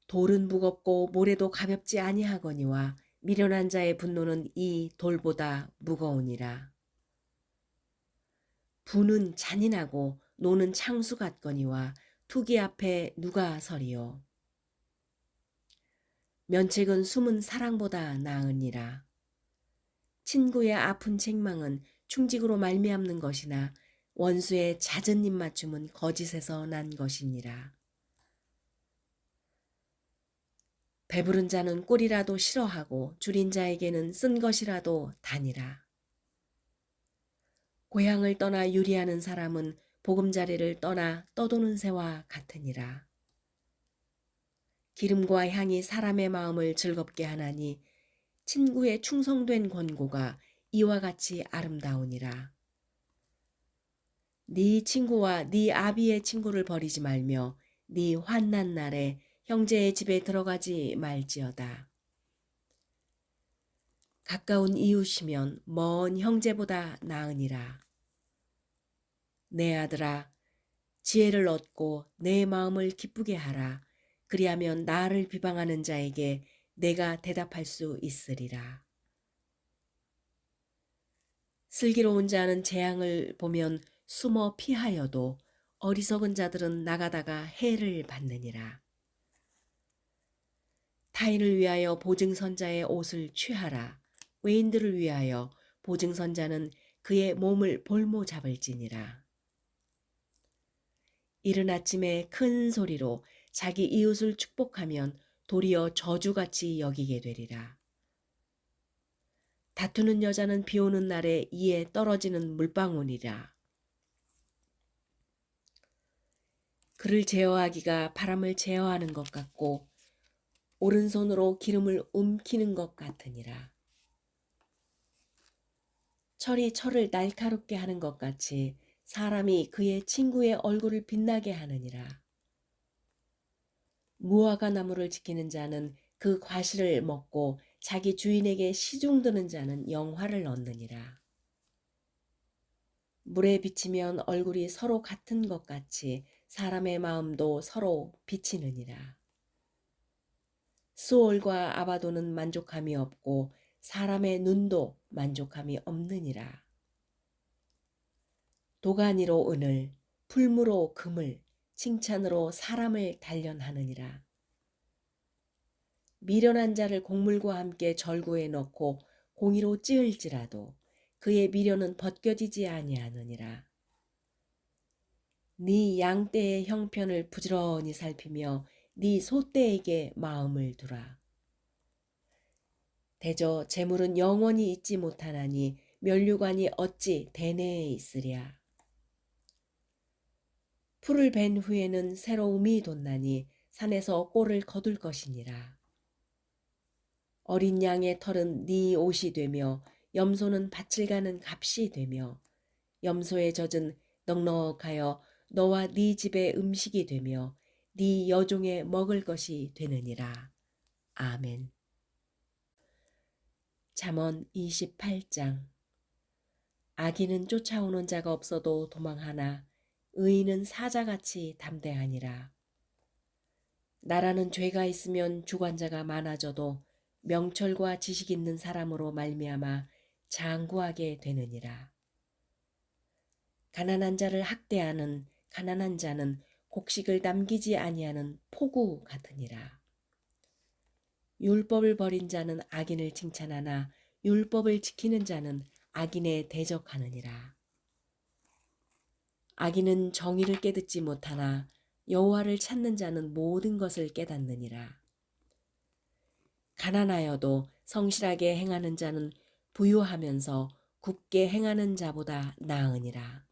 돌은 무겁고 모래도 가볍지 아니하거니와 미련한 자의 분노는 이 돌보다 무거우니라. 부는 잔인하고 노는 창수 같거니와 투기 앞에 누가 서리요. 면책은 숨은 사랑보다 나으니라. 친구의 아픈 책망은 충직으로 말미암는 것이나 원수의 잦은 입맞춤은 거짓에서 난 것이니라. 배부른 자는 꿀이라도 싫어하고 줄인 자에게는 쓴 것이라도 다니라. 고향을 떠나 유리하는 사람은 보금자리를 떠나 떠도는 새와 같으니라. 기름과 향이 사람의 마음을 즐겁게 하나니 친구의 충성된 권고가 이와 같이 아름다우니라. 네 친구와 네 아비의 친구를 버리지 말며 네 환난 날에 형제의 집에 들어가지 말지어다. 가까운 이웃이면 먼 형제보다 나으니라. 내 아들아, 지혜를 얻고 내 마음을 기쁘게 하라. 그리하면 나를 비방하는 자에게 내가 대답할 수 있으리라. 슬기로운 자는 재앙을 보면 숨어 피하여도 어리석은 자들은 나가다가 해를 받느니라. 타인을 위하여 보증선자의 옷을 취하라. 외인들을 위하여 보증선자는 그의 몸을 볼모 잡을지니라. 이른 아침에 큰 소리로 자기 이웃을 축복하면 도리어 저주같이 여기게 되리라. 다투는 여자는 비 오는 날에 이에 떨어지는 물방울이라. 그를 제어하기가 바람을 제어하는 것 같고 오른손으로 기름을 움키는 것 같으니라. 철이 철을 날카롭게 하는 것 같이 사람이 그의 친구의 얼굴을 빛나게 하느니라. 무화과 나무를 지키는 자는 그 과실을 먹고 자기 주인에게 시중드는 자는 영화를 얻느니라. 물에 비치면 얼굴이 서로 같은 것 같이 사람의 마음도 서로 비치느니라. 수올과 아바도는 만족함이 없고 사람의 눈도 만족함이 없느니라. 도가니로 은을, 풀무로 금을, 칭찬으로 사람을 단련하느니라. 미련한 자를 곡물과 함께 절구에 넣고 공의로 찌을지라도 그의 미련은 벗겨지지 아니하느니라. 네 양떼의 형편을 부지런히 살피며 네 소떼에게 마음을 두라. 대저 재물은 영원히 있지 못하나니 면류관이 어찌 대내에 있으랴. 풀을 벤 후에는 새로움이 돋나니 산에서 꼴을 거둘 것이니라. 어린 양의 털은 네 옷이 되며 염소는 밭을 가는 값이 되며 염소의 젖은 넉넉하여 너와 네 집의 음식이 되며 네 여종의 먹을 것이 되느니라. 아멘. 잠언 28장. 악인은 쫓아오는 자가 없어도 도망하나 의인은 사자같이 담대하니라. 나라는 죄가 있으면 주관자가 많아져도 명철과 지식 있는 사람으로 말미암아 장구하게 되느니라. 가난한 자를 학대하는 가난한 자는 곡식을 남기지 아니하는 포구 같으니라. 율법을 버린 자는 악인을 칭찬하나 율법을 지키는 자는 악인에 대적하느니라. 악인은 정의를 깨닫지 못하나 여호와를 찾는 자는 모든 것을 깨닫느니라. 가난하여도 성실하게 행하는 자는 부유하면서 굽게 행하는 자보다 나으니라.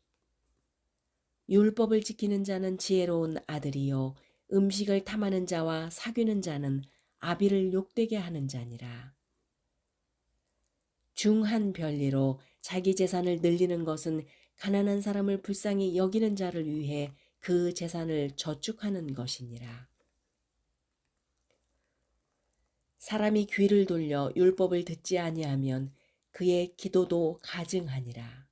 율법을 지키는 자는 지혜로운 아들이요 음식을 탐하는 자와 사귀는 자는 아비를 욕되게 하는 자니라. 중한 별리로 자기 재산을 늘리는 것은 가난한 사람을 불쌍히 여기는 자를 위해 그 재산을 저축하는 것이니라. 사람이 귀를 돌려 율법을 듣지 아니하면 그의 기도도 가증하니라.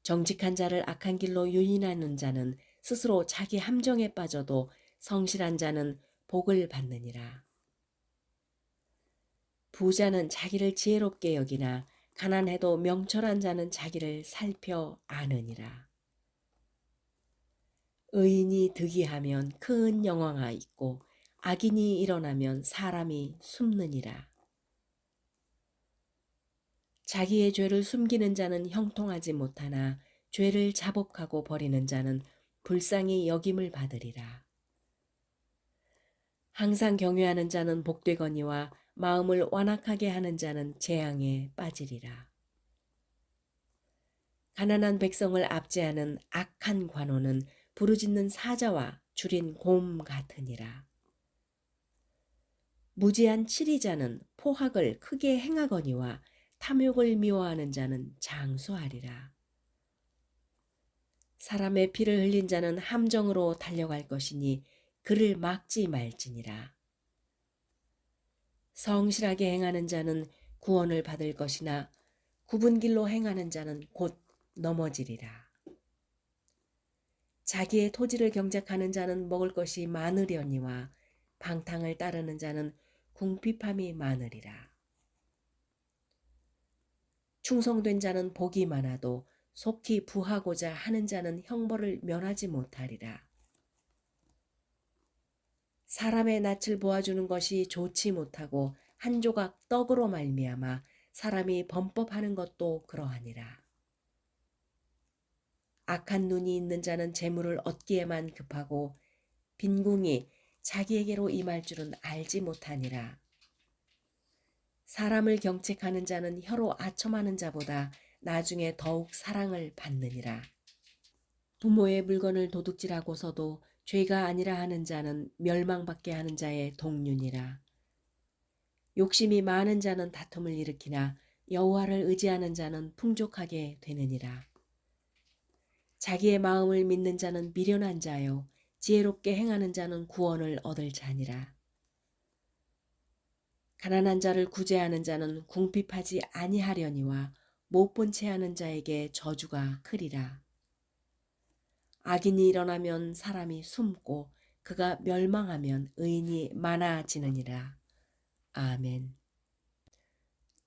정직한 자를 악한 길로 유인하는 자는 스스로 자기 함정에 빠져도 성실한 자는 복을 받느니라. 부자는 자기를 지혜롭게 여기나 가난해도 명철한 자는 자기를 살펴 아느니라. 의인이 득이하면 큰 영광이 있고 악인이 일어나면 사람이 숨느니라. 자기의 죄를 숨기는 자는 형통하지 못하나 죄를 자복하고 버리는 자는 불쌍히 여김을 받으리라. 항상 경외하는 자는 복되거니와 마음을 완악하게 하는 자는 재앙에 빠지리라. 가난한 백성을 압제하는 악한 관원은 부르짖는 사자와 줄인 곰 같으니라. 무지한 치리자는 포학을 크게 행하거니와 탐욕을 미워하는 자는 장수하리라. 사람의 피를 흘린 자는 함정으로 달려갈 것이니 그를 막지 말지니라. 성실하게 행하는 자는 구원을 받을 것이나 굽은 길로 행하는 자는 곧 넘어지리라. 자기의 토지를 경작하는 자는 먹을 것이 많으려니와 방탕을 따르는 자는 궁핍함이 많으리라. 충성된 자는 복이 많아도 속히 부하고자 하는 자는 형벌을 면하지 못하리라. 사람의 낯을 보아주는 것이 좋지 못하고 한 조각 떡으로 말미암아 사람이 범법하는 것도 그러하니라. 악한 눈이 있는 자는 재물을 얻기에만 급하고 빈궁이 자기에게로 임할 줄은 알지 못하니라. 사람을 경책하는 자는 혀로 아첨하는 자보다 나중에 더욱 사랑을 받느니라. 부모의 물건을 도둑질하고서도 죄가 아니라 하는 자는 멸망받게 하는 자의 동륜이라. 욕심이 많은 자는 다툼을 일으키나 여호와를 의지하는 자는 풍족하게 되느니라. 자기의 마음을 믿는 자는 미련한 자요 지혜롭게 행하는 자는 구원을 얻을 자니라. 가난한 자를 구제하는 자는 궁핍하지 아니하려니와 못 본 채 하는 자에게 저주가 크리라. 악인이 일어나면 사람이 숨고 그가 멸망하면 의인이 많아지느니라. 아멘.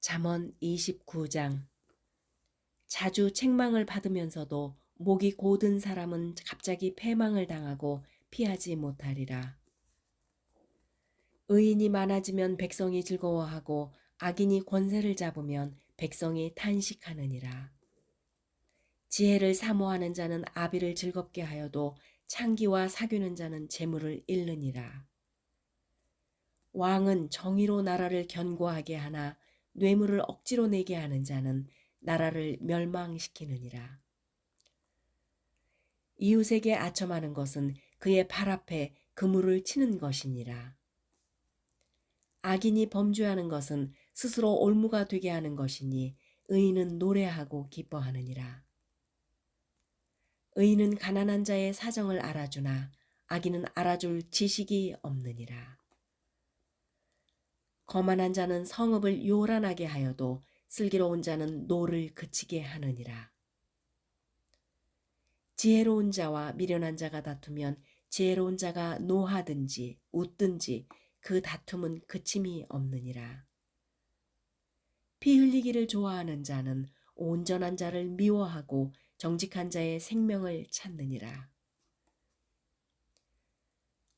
잠언 29장. 자주 책망을 받으면서도 목이 고든 사람은 갑자기 패망을 당하고 피하지 못하리라. 의인이 많아지면 백성이 즐거워하고 악인이 권세를 잡으면 백성이 탄식하느니라. 지혜를 사모하는 자는 아비를 즐겁게 하여도 창기와 사귀는 자는 재물을 잃느니라. 왕은 정의로 나라를 견고하게 하나 뇌물을 억지로 내게 하는 자는 나라를 멸망시키느니라. 이웃에게 아첨하는 것은 그의 발 앞에 그물을 치는 것이니라. 악인이 범죄하는 것은 스스로 올무가 되게 하는 것이니 의인은 노래하고 기뻐하느니라. 의인은 가난한 자의 사정을 알아주나 악인은 알아줄 지식이 없느니라. 거만한 자는 성읍을 요란하게 하여도 슬기로운 자는 노를 그치게 하느니라. 지혜로운 자와 미련한 자가 다투면 지혜로운 자가 노하든지 웃든지 그 다툼은 그침이 없느니라. 피 흘리기를 좋아하는 자는 온전한 자를 미워하고 정직한 자의 생명을 찾느니라.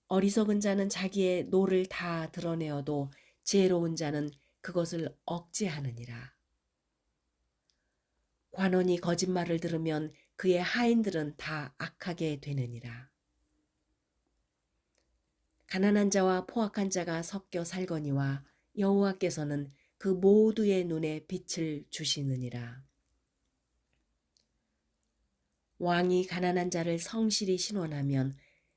어리석은 자는 자기의 노를 다 드러내어도 지혜로운 자는 그것을 억제하느니라. 관원이 거짓말을 들으면 그의 하인들은 다 악하게 되느니라. 가난한 자와 포악한 자가 섞여 살거니와 여호와께서는 그 모두의 눈에 빛을 주시느니라. 왕이 가난한 자를 성실히 신원하면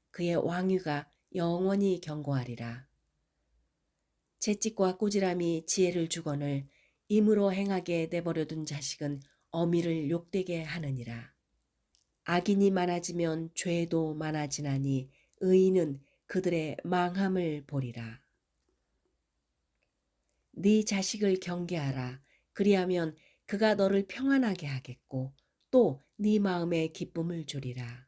그의 왕위가 영원히 견고하리라. 채찍과 꾸지람이 지혜를 주거늘 임으로 행하게 내버려둔 자식은 어미를 욕되게 하느니라. 악인이 많아지면 죄도 많아지나니 의인은 그들의 망함을 보리라. 네 자식을 경계하라. 그리하면 그가 너를 평안하게 하겠고 또 네 마음에 기쁨을 주리라.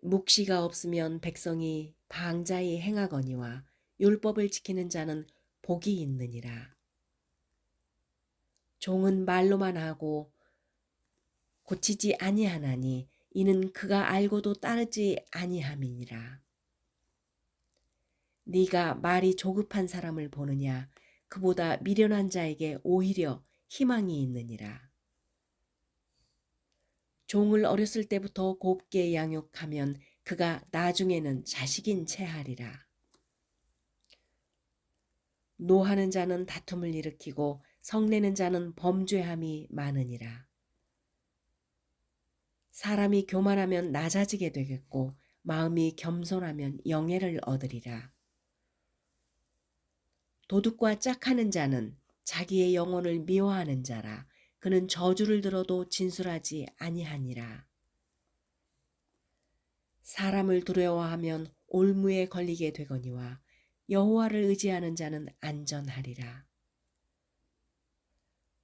묵시가 없으면 백성이 방자히 행하거니와 율법을 지키는 자는 복이 있느니라. 종은 말로만 하고 고치지 아니하나니 이는 그가 알고도 따르지 아니함이니라. 네가 말이 조급한 사람을 보느냐? 그보다 미련한 자에게 오히려 희망이 있느니라. 종을 어렸을 때부터 곱게 양육하면 그가 나중에는 자식인 채 하리라. 노하는 자는 다툼을 일으키고 성내는 자는 범죄함이 많으니라. 사람이 교만하면 낮아지게 되겠고 마음이 겸손하면 영예를 얻으리라. 도둑과 짝하는 자는 자기의 영혼을 미워하는 자라. 그는 저주를 들어도 진술하지 아니하니라. 사람을 두려워하면 올무에 걸리게 되거니와 여호와를 의지하는 자는 안전하리라.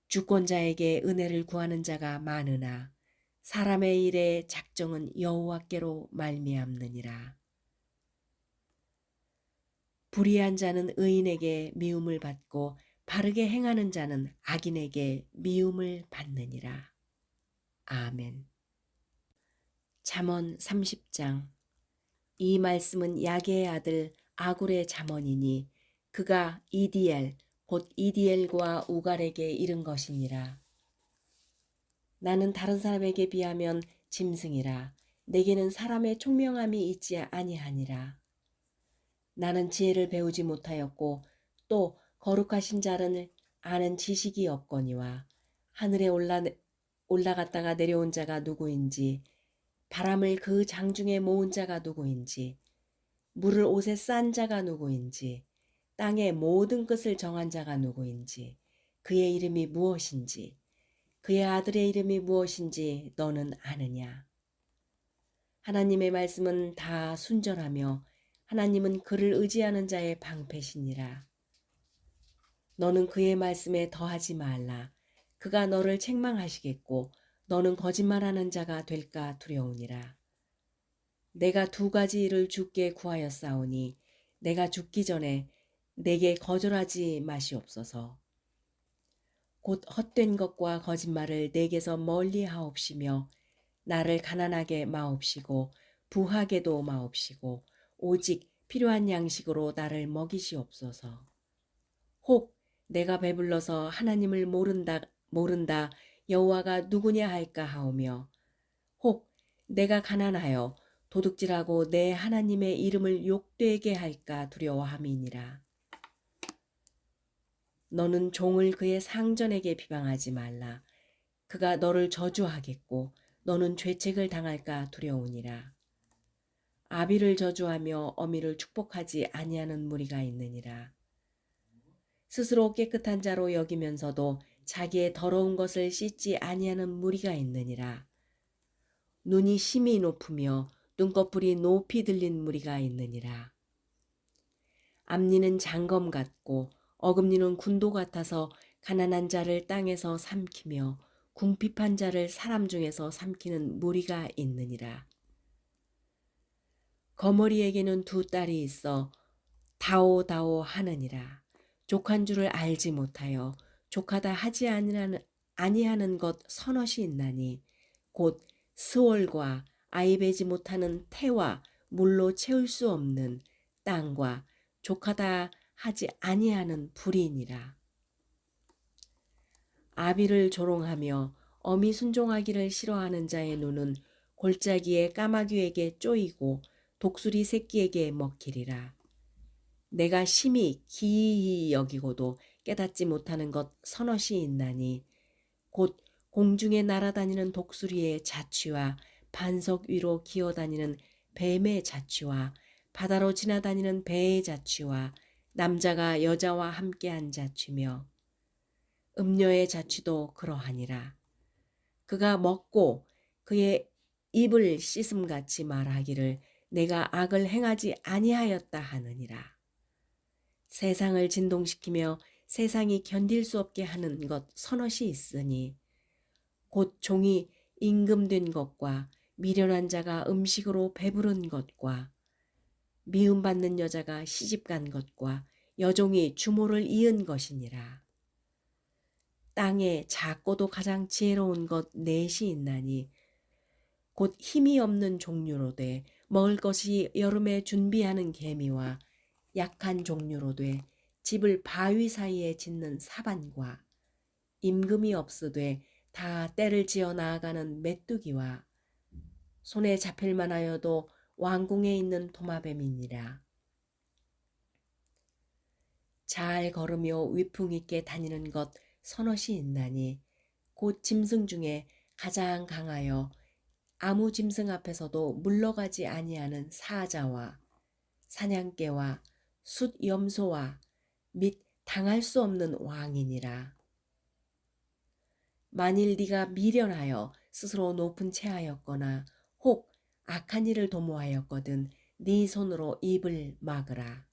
주권자에게 은혜를 구하는 자가 많으나 사람의 일의 작정은 여호와께로 말미암느니라. 불의한 자는 의인에게 미움을 받고 바르게 행하는 자는 악인에게 미움을 받느니라. 아멘. 잠언 30장. 이 말씀은 야게의 아들 아굴의 잠언이니 그가 이디엘 곧 이디엘과 우갈에게 이른 것이니라. 나는 다른 사람에게 비하면 짐승이라. 내게는 사람의 총명함이 있지 아니하니라. 나는 지혜를 배우지 못하였고 또 거룩하신 자를 아는 지식이 없거니와 하늘에 올라갔다가 내려온 자가 누구인지 바람을 그 장중에 모은 자가 누구인지 물을 옷에 싼 자가 누구인지 땅의 모든 끝을 정한 자가 누구인지 그의 이름이 무엇인지 그의 아들의 이름이 무엇인지 너는 아느냐. 하나님의 말씀은 다 순전하며 하나님은 그를 의지하는 자의 방패시니라. 너는 그의 말씀에 더하지 말라. 그가 너를 책망하시겠고 너는 거짓말하는 자가 될까 두려우니라. 내가 두 가지 일을 주께 구하였사오니 내가 죽기 전에 내게 거절하지 마시옵소서. 곧 헛된 것과 거짓말을 내게서 멀리 하옵시며 나를 가난하게 마옵시고 부하게도 마옵시고 오직 필요한 양식으로 나를 먹이시옵소서. 혹 내가 배불러서 하나님을 모른다 여호와가 누구냐 할까 하오며 혹 내가 가난하여 도둑질하고 내 하나님의 이름을 욕되게 할까 두려워함이니라. 너는 종을 그의 상전에게 비방하지 말라. 그가 너를 저주하겠고 너는 죄책을 당할까 두려우니라. 아비를 저주하며 어미를 축복하지 아니하는 무리가 있느니라. 스스로 깨끗한 자로 여기면서도 자기의 더러운 것을 씻지 아니하는 무리가 있느니라. 눈이 심히 높으며 눈꺼풀이 높이 들린 무리가 있느니라. 앞니는 장검 같고 어금니는 군도 같아서 가난한 자를 땅에서 삼키며 궁핍한 자를 사람 중에서 삼키는 무리가 있느니라. 거머리에게는 두 딸이 있어 다오다오 하느니라. 족한 줄을 알지 못하여 족하다 하지 아니하는 것 서넛이 있나니 곧 스월과 아이 베지 못하는 태와 물로 채울 수 없는 땅과 족하다 하지 아니하는 불이니라. 아비를 조롱하며 어미 순종하기를 싫어하는 자의 눈은 골짜기에 까마귀에게 쪼이고 독수리 새끼에게 먹히리라. 내가 심히 기이히 여기고도 깨닫지 못하는 것 서넛이 있나니 곧 공중에 날아다니는 독수리의 자취와 반석 위로 기어다니는 뱀의 자취와 바다로 지나다니는 배의 자취와 남자가 여자와 함께한 자취며 음녀의 자취도 그러하니라. 그가 먹고 그의 입을 씻음같이 말하기를 내가 악을 행하지 아니하였다 하느니라. 세상을 진동시키며 세상이 견딜 수 없게 하는 것 서너시 있으니 곧 종이 임금된 것과 미련한 자가 음식으로 배부른 것과 미움받는 여자가 시집간 것과 여종이 주모를 이은 것이니라. 땅에 작고도 가장 지혜로운 것 넷이 있나니 곧 힘이 없는 종류로 돼 먹을 것이 여름에 준비하는 개미와 약한 종류로 돼 집을 바위 사이에 짓는 사반과 임금이 없으되 다 때를 지어 나아가는 메뚜기와 손에 잡힐 만하여도 왕궁에 있는 도마뱀이니라. 잘 걸으며 위풍 있게 다니는 것 서너시 있나니 곧 짐승 중에 가장 강하여 아무 짐승 앞에서도 물러가지 아니하는 사자와 사냥개와 숫염소와 및 당할 수 없는 왕이니라. 만일 네가 미련하여 스스로 높은 체하였거나 혹 악한 일을 도모하였거든 네 손으로 입을 막으라.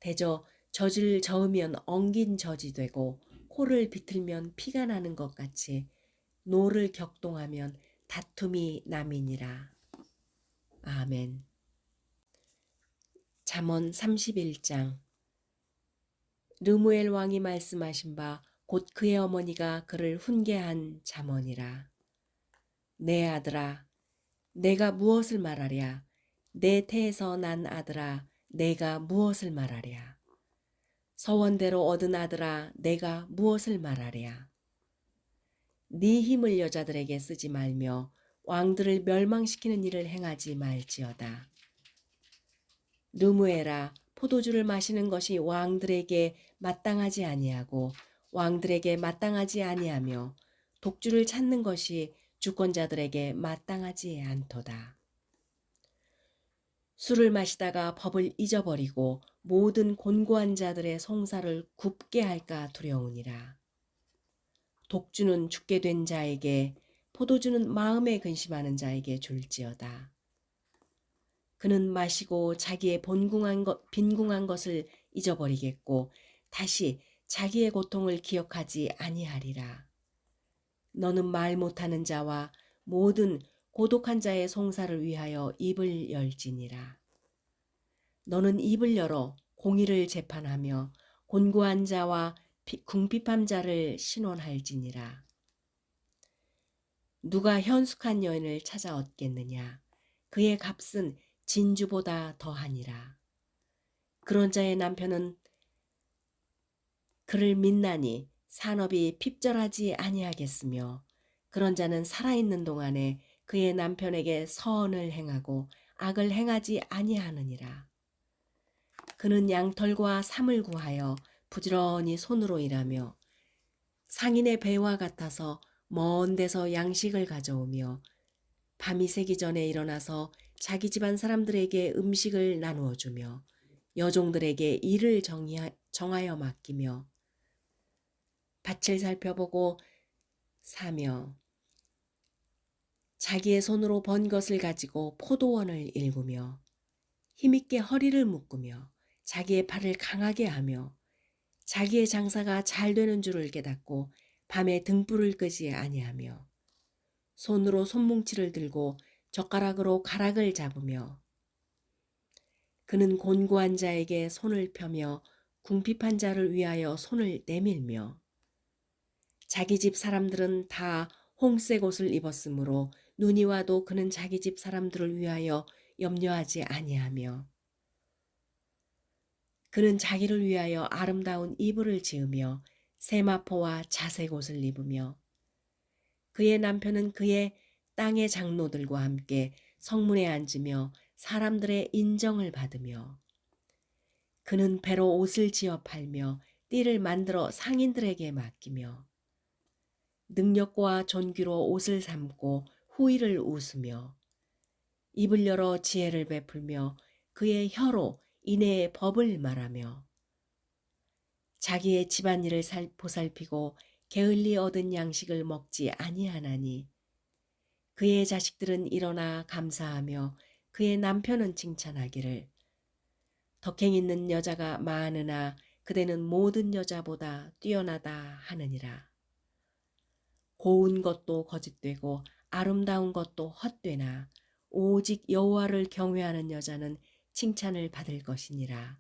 대저 젖을 저으면 엉긴 젖이 되고 코를 비틀면 피가 나는 것 같이 노를 격동하면 다툼이 남이니라. 아멘. 잠언 31장. 르무엘 왕이 말씀하신 바 곧 그의 어머니가 그를 훈계한 잠언이라. 내 아들아, 내가 무엇을 말하랴? 내 태에서 난 아들아, 내가 무엇을 말하랴? 서원대로 얻은 아들아, 내가 무엇을 말하랴? 네 힘을 여자들에게 쓰지 말며 왕들을 멸망시키는 일을 행하지 말지어다. 르무엘아, 포도주를 마시는 것이 왕들에게 마땅하지 아니하고 왕들에게 마땅하지 아니하며 독주를 찾는 것이 주권자들에게 마땅하지 않도다. 술을 마시다가 법을 잊어버리고 모든 곤고한 자들의 송사를 굽게 할까 두려우니라. 독주는 죽게 된 자에게, 포도주는 마음에 근심하는 자에게 줄지어다. 그는 마시고 자기의 빈궁한 것을 잊어버리겠고 다시 자기의 고통을 기억하지 아니하리라. 너는 말 못하는 자와 모든 고독한 자의 송사를 위하여 입을 열지니라. 너는 입을 열어 공의를 재판하며 곤고한 자와 궁핍한 자를 신원할지니라. 누가 현숙한 여인을 찾아 얻겠느냐? 그의 값은 진주보다 더하니라. 그런 자의 남편은 그를 믿나니 산업이 핍절하지 아니하겠으며 그런 자는 살아있는 동안에 그의 남편에게 서언을 행하고 악을 행하지 아니하느니라. 그는 양털과 삼을 구하여 부지런히 손으로 일하며 상인의 배와 같아서 먼 데서 양식을 가져오며 밤이 새기 전에 일어나서 자기 집안 사람들에게 음식을 나누어 주며 여종들에게 일을 정하여 맡기며 밭을 살펴보고 사며 자기의 손으로 번 것을 가지고 포도원을 일구며 힘있게 허리를 묶으며 자기의 팔을 강하게 하며 자기의 장사가 잘 되는 줄을 깨닫고 밤에 등불을 끄지 아니하며 손으로 손뭉치를 들고 젓가락으로 가락을 잡으며 그는 곤고한 자에게 손을 펴며 궁핍한 자를 위하여 손을 내밀며 자기 집 사람들은 다 홍색 옷을 입었으므로 눈이 와도 그는 자기 집 사람들을 위하여 염려하지 아니하며 그는 자기를 위하여 아름다운 이불을 지으며 세마포와 자색 옷을 입으며 그의 남편은 그의 땅의 장로들과 함께 성문에 앉으며 사람들의 인정을 받으며 그는 배로 옷을 지어 팔며 띠를 만들어 상인들에게 맡기며 능력과 존귀로 옷을 삼고 후의를 웃으며 입을 열어 지혜를 베풀며 그의 혀로 인애의 법을 말하며 자기의 집안일을 보살피고 게을리 얻은 양식을 먹지 아니하나니 그의 자식들은 일어나 감사하며 그의 남편은 칭찬하기를 덕행 있는 여자가 많으나 그대는 모든 여자보다 뛰어나다 하느니라. 고운 것도 거짓되고 아름다운 것도 헛되나 오직 여호와를 경외하는 여자는 칭찬을 받을 것이니라.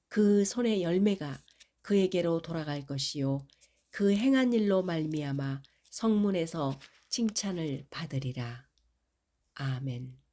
그 손의 열매가 그에게로 돌아갈 것이요 그 행한 일로 말미암아 성문에서 칭찬을 받으리라. 아멘.